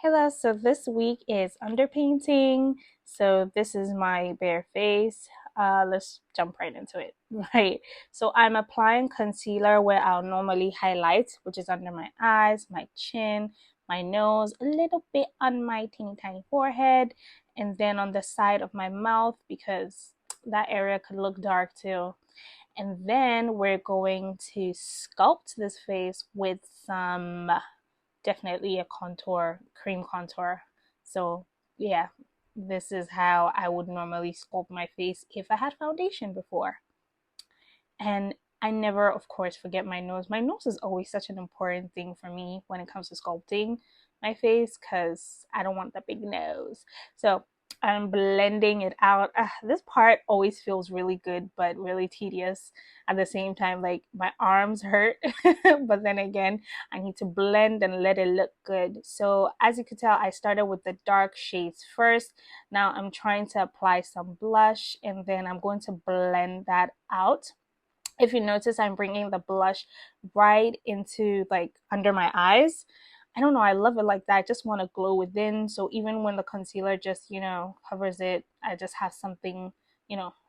Hello, so this week is underpainting. So this is my bare face. Let's jump right into it. Right. So I'm applying concealer where I'll normally highlight, which is under my eyes, my chin, my nose, a little bit on my teeny tiny forehead, and then on the side of my mouth because that area could look dark too. And then we're going to sculpt this face with some definitely a contour, cream contour. So yeah, this is how I would normally sculpt my face if I had foundation before. And I never, of course, forget my nose. My nose is always such an important thing for me when it comes to sculpting my face because I don't want the big nose. So I'm blending it out. This part always feels really good, but really tedious at the same time. Like my arms hurt, but then again, I need to blend and let it look good. So as you can tell, I started with the dark shades first. Now I'm trying to apply some blush and then I'm going to blend that out. If you notice, I'm bringing the blush right into like under my eyes. I don't know, I love it like that. I just want to glow within, so even when the concealer just covers it, I just have something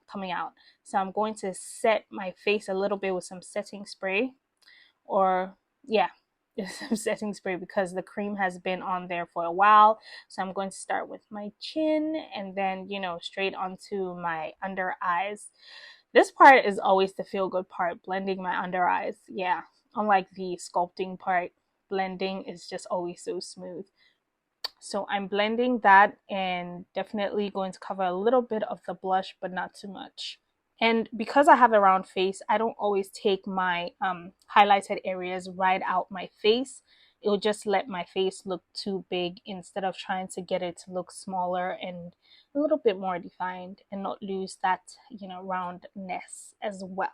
coming out. So I'm going to set my face a little bit with some setting spray, or yeah, some setting spray because the cream has been on there for a while. So I'm going to start with my chin and then straight onto my under eyes. This part is always the feel good part, blending my under eyes. Yeah, unlike the sculpting part, blending is just always so smooth. So I'm blending that and definitely going to cover a little bit of the blush, but not too much. And because I have a round face, I don't always take my highlighted areas right out my face. It will just let my face look too big instead of trying to get it to look smaller and a little bit more defined and not lose that, roundness as well.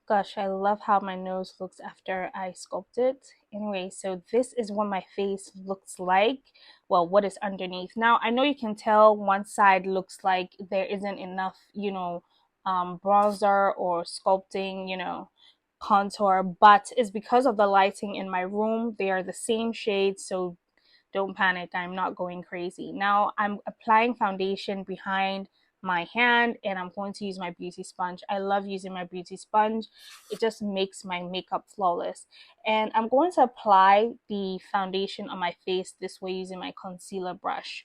Gosh, I love how my nose looks after I sculpt it. Anyway, so this is what my face looks like. Well, what is underneath. Now, I know you can tell one side looks like there isn't enough, bronzer or sculpting, contour, but it's because of the lighting in my room. They are the same shade, so don't panic, I'm not going crazy. Now I'm applying foundation behind my hand and I'm going to use my beauty sponge. I love using my beauty sponge. It just makes my makeup flawless. And I'm going to apply the foundation on my face this way using my concealer brush.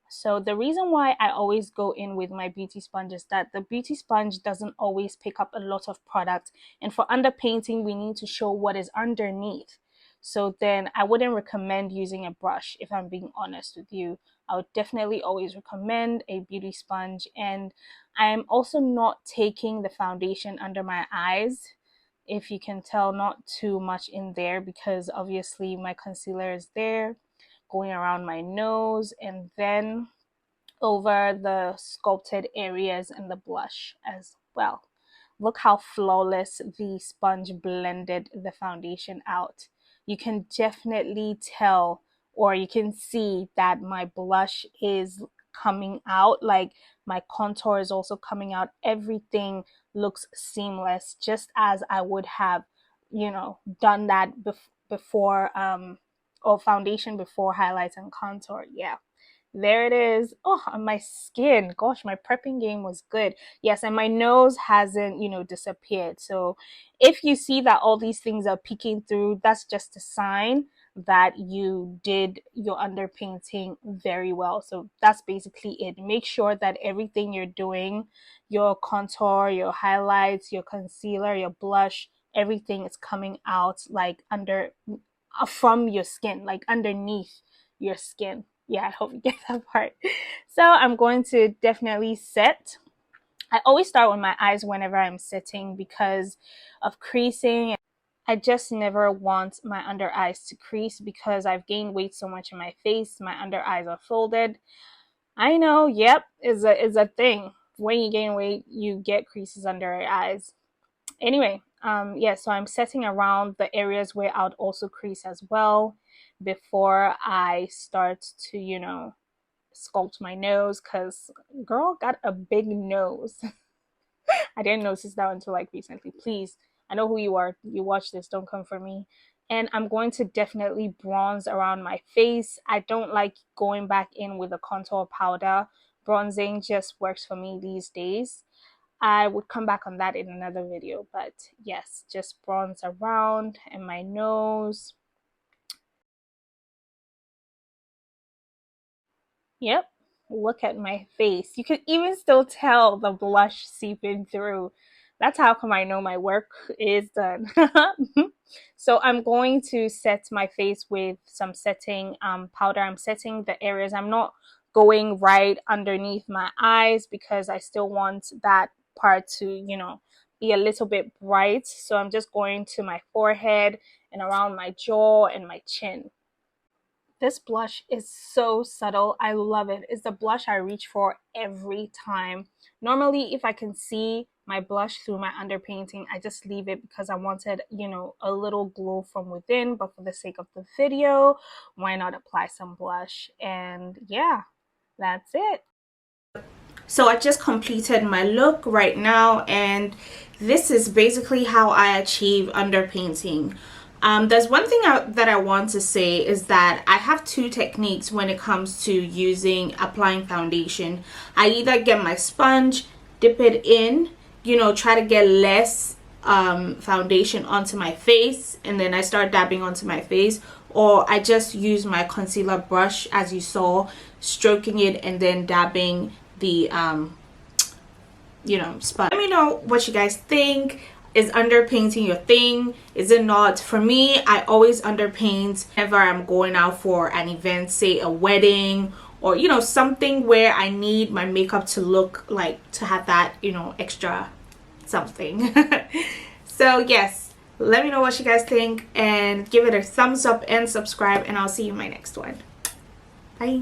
So the reason why I always go in with my beauty sponge is that the beauty sponge doesn't always pick up a lot of product. And for underpainting, we need to show what is underneath. So then I wouldn't recommend using a brush if I'm being honest with you. I would definitely always recommend a beauty sponge. And I'm also not taking the foundation under my eyes. If you can tell, not too much in there because obviously my concealer is there going around my nose and then over the sculpted areas and the blush as well. Look how flawless the sponge blended the foundation out. You can definitely tell, or you can see that my blush is coming out, like my contour is also coming out. Everything looks seamless, just as I would have, done that before or foundation before highlights and contour. Yeah, there it is. Oh, on my skin. Gosh, my prepping game was good. Yes, and my nose hasn't, disappeared. So if you see that all these things are peeking through, that's just a sign that you did your underpainting very well. So that's basically it. Make sure that everything you're doing, your contour, your highlights, your concealer, your blush, everything is coming out like under from your skin, like underneath your skin. Yeah, I hope you get that part. So I'm going to definitely set. I always start with my eyes whenever I'm setting because of creasing. I just never want my under eyes to crease because I've gained weight so much in my face. My under eyes are folded. I know, yep, is a thing. When you gain weight, you get creases under your eyes. Anyway, yeah, so I'm setting around the areas where I'd also crease as well before I start to, sculpt my nose, because girl got a big nose. I didn't notice that until like recently. Please, I know who you are. You watch this, don't come for me. And I'm going to definitely bronze around my face. I don't like going back in with a contour powder. Bronzing just works for me these days. I would come back on that in another video, but yes, just bronze around and my nose. Yep, look at my face. You can even still tell the blush seeping through. That's how come I know my work is done. So I'm going to set my face with some setting powder. I'm setting the areas. I'm not going right underneath my eyes because I still want that part to, be a little bit bright. So I'm just going to my forehead and around my jaw and my chin. This blush is so subtle. I love it. It's the blush I reach for every time. Normally, if I can see my blush through my underpainting, I just leave it because I wanted, a little glow from within. But for the sake of the video, why not apply some blush? And yeah, that's it. So I just completed my look right now, and this is basically how I achieve underpainting. There's one thing that I want to say is that I have two techniques when it comes to applying foundation. I either get my sponge, dip it in, try to get less foundation onto my face, and then I start dabbing onto my face, or I just use my concealer brush as you saw, stroking it and then dabbing the sponge. Let me know what you guys think. Is underpainting your thing? Is it not? For me, I always underpaint whenever I'm going out for an event, say a wedding, or something where I need my makeup to look like, to have that extra something. So yes, let me know what you guys think and give it a thumbs up and subscribe, and I'll see you in my next one. Bye.